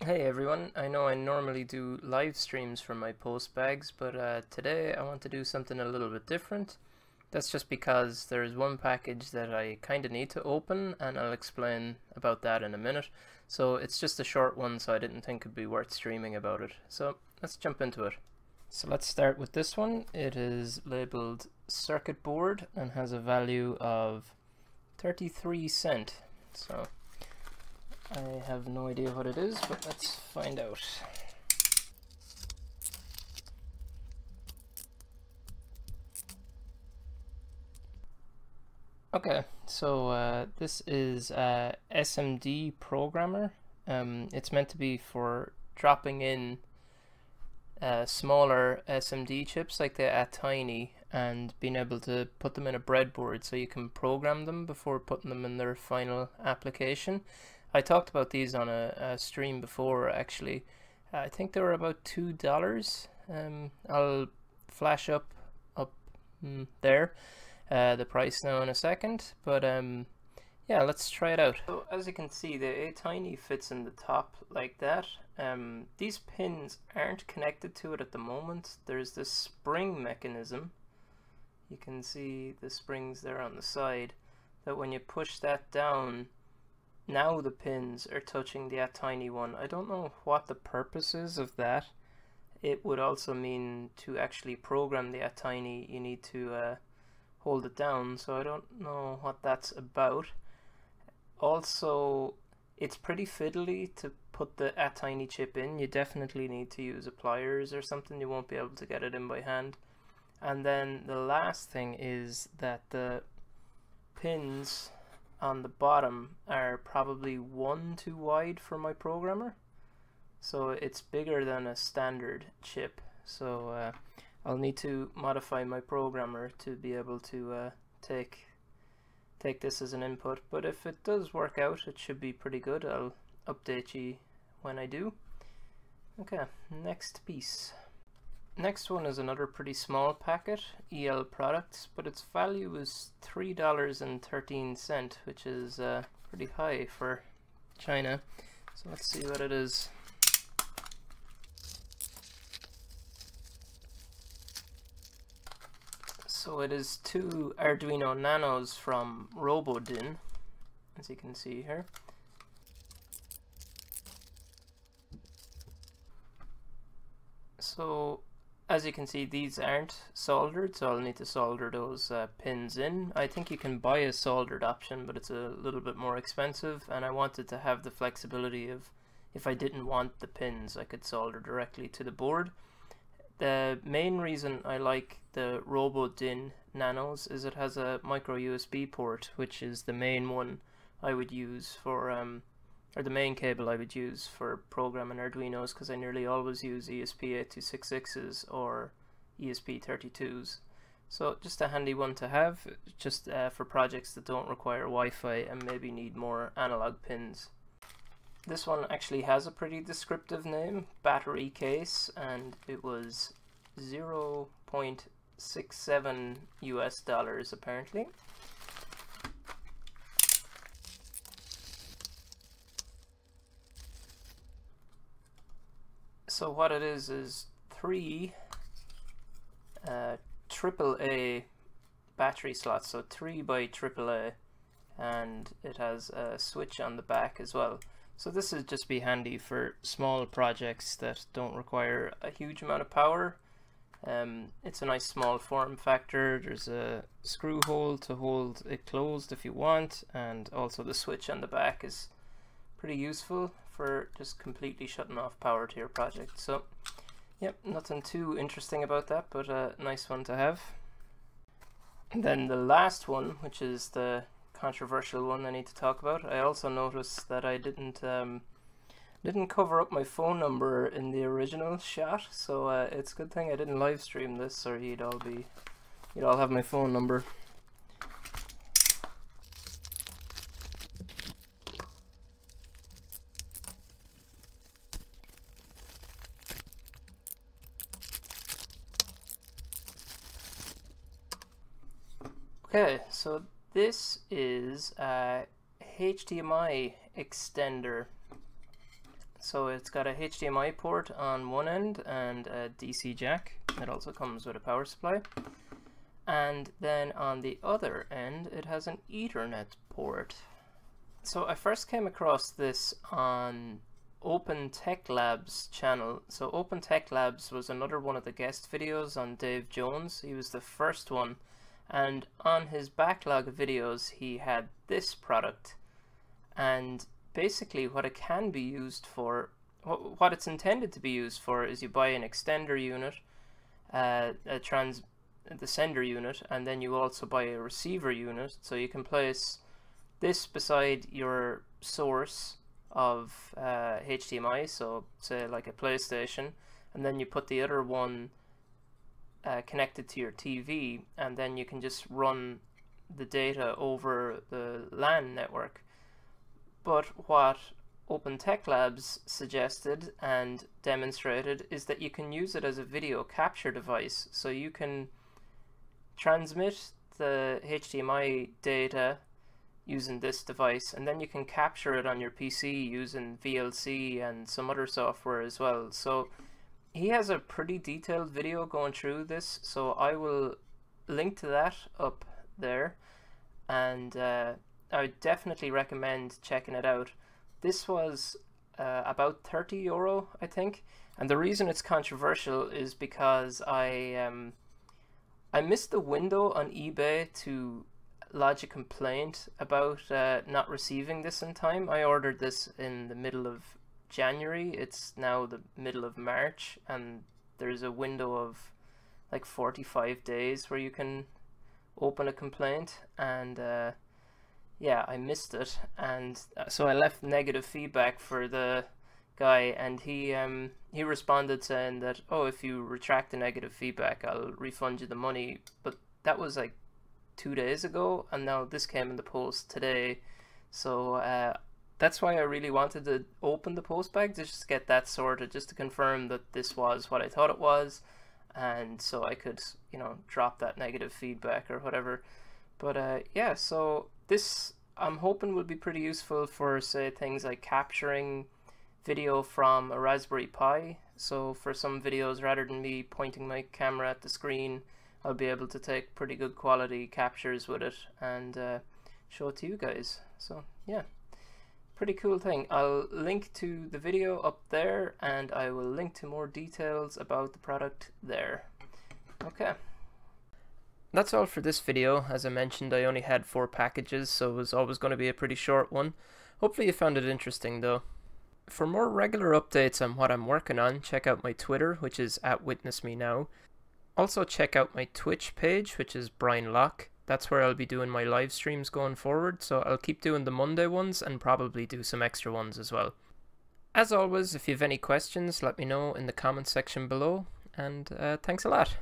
Hey everyone, I know I normally do live streams from my post bags, but today I want to do something a little bit different. That's just because there's one package that I kind of need to open, and I'll explain about that in a minute. So it's just a short one, so I didn't think it'd be worth streaming about it. So let's jump into it. So let's start with this one. It is labeled circuit board and has a value of 33 cents. So I have no idea what it is, but let's find out. Okay, so this is SMD Programmer. It's meant to be for dropping in smaller SMD chips like the Atiny and being able to put them in a breadboard so you can program them before putting them in their final application. I talked about these on a stream before actually. I think they were about $2. I'll flash up there the price now in a second, but yeah, let's try it out. So as you can see, the Atiny fits in the top like that. These pins aren't connected to it at the moment. There's this spring mechanism. You can see the springs there on the side, that when you push that down, now the pins are touching the Atiny one. I don't know what the purpose is of that. It would also mean to actually program the Atiny, you need to hold it down, so I don't know what that's about. Also, it's pretty fiddly to put the Atiny chip in. You definitely need to use pliers or something. You won't be able to get it in by hand. And then the last thing is that the pins on the bottom are probably one too wide for my programmer, so it's bigger than a standard chip. So I'll need to modify my programmer to be able to take this as an input, but if it does work out, it should be pretty good. I'll update you when I do. Okay, next piece. Next one is another pretty small packet, EL products, but its value is $3.13, which is pretty high for China. So let's see what it is. So it is two Arduino Nanos from Robodin, as you can see here. So as you can see, these aren't soldered, so I'll need to solder those pins in. I think you can buy a soldered option, but it's a little bit more expensive, and I wanted to have the flexibility of, if I didn't want the pins, I could solder directly to the board. The main reason I like the Robodin Nanos is it has a micro USB port, which is the main one I would use for or the main cable I would use for programming Arduinos, because I nearly always use ESP8266s or ESP32s. So just a handy one to have, just for projects that don't require Wi-Fi and maybe need more analog pins. This one actually has a pretty descriptive name, battery case, and it was $0.67 US apparently. So what it is 3 AAA battery slots, so 3 by AAA, and it has a switch on the back as well. So this would just be handy for small projects that don't require a huge amount of power. It's a nice small form factor. There's a screw hole to hold it closed if you want, and also the switch on the back is pretty useful for just completely shutting off power to your project. So yep, nothing too interesting about that, but a nice one to have. And then the last one, which is the controversial one I need to talk about. I also noticed that I didn't cover up my phone number in the original shot, so it's a good thing I didn't live stream this, or you'd all have my phone number. Okay, so this is a HDMI extender. So it's got a HDMI port on one end and a DC jack. It also comes with a power supply. And then on the other end, it has an Ethernet port. So I first came across this on Open Tech Labs channel. So Open Tech Labs was another one of the guest videos on Dave Jones. He was the first one. And on his backlog of videos, he had this product. And basically what it can be used for, what it's intended to be used for, is you buy an extender unit, the sender unit, and then you also buy a receiver unit, so you can place this beside your source of HDMI, so say like a PlayStation, and then you put the other one connected to your TV, and then you can just run the data over the LAN network. But what Open Tech Labs suggested and demonstrated is that you can use it as a video capture device. So you can transmit the HDMI data using this device, and then you can capture it on your PC using VLC and some other software as well. So he has a pretty detailed video going through this, so I will link to that up there, and I would definitely recommend checking it out. This was about €30, I think, and the reason it's controversial is because I missed the window on eBay to lodge a complaint about not receiving this in time. I ordered this in the middle of January. It's now the middle of March, and there's a window of like 45 days where you can open a complaint, and yeah, I missed it, and so I left negative feedback for the guy, and he responded saying that, oh, if you retract the negative feedback, I'll refund you the money. But that was like 2 days ago, and now this came in the post today, so that's why I really wanted to open the post bag, to just get that sorted, just to confirm that this was what I thought it was, and so I could, you know, drop that negative feedback or whatever. But yeah, so this I'm hoping will be pretty useful for, say, things like capturing video from a Raspberry Pi. So for some videos, rather than me pointing my camera at the screen, I'll be able to take pretty good quality captures with it and show it to you guys. So yeah, pretty cool thing. I'll link to the video up there, and I will link to more details about the product there. Okay. That's all for this video. As I mentioned, I only had 4 packages, so it was always going to be a pretty short one. Hopefully you found it interesting though. For more regular updates on what I'm working on, check out my Twitter, which is @witnessmenow. Also check out my Twitch page, which is Brian Locke. That's where I'll be doing my live streams going forward, so I'll keep doing the Monday ones and probably do some extra ones as well. As always, if you have any questions, let me know in the comments section below, and thanks a lot.